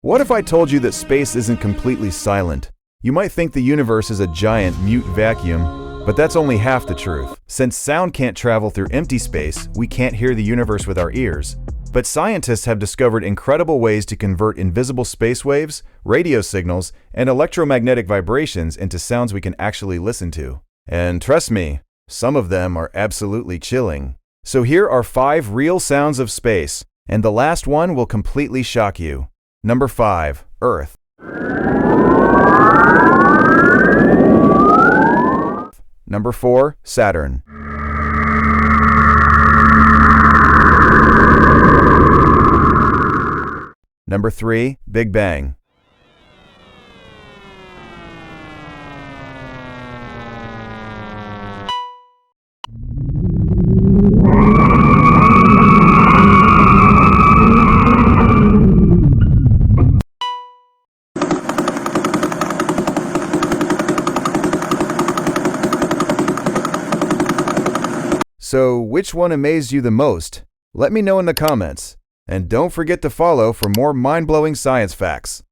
What if I told you that space isn't completely silent? You might think the universe is a giant, mute vacuum, but that's only half the truth. Since sound can't travel through empty space, we can't hear the universe with our ears. But scientists have discovered incredible ways to convert invisible space waves, radio signals, and electromagnetic vibrations into sounds we can actually listen to. And trust me, some of them are absolutely chilling. So here are 5 real sounds of space, and the last one will completely shock you. Number 5. Earth. Number 4. Saturn. Number 3. Big Bang. So, which one amazed you the most? Let me know in the comments. And don't forget to follow for more mind-blowing science facts.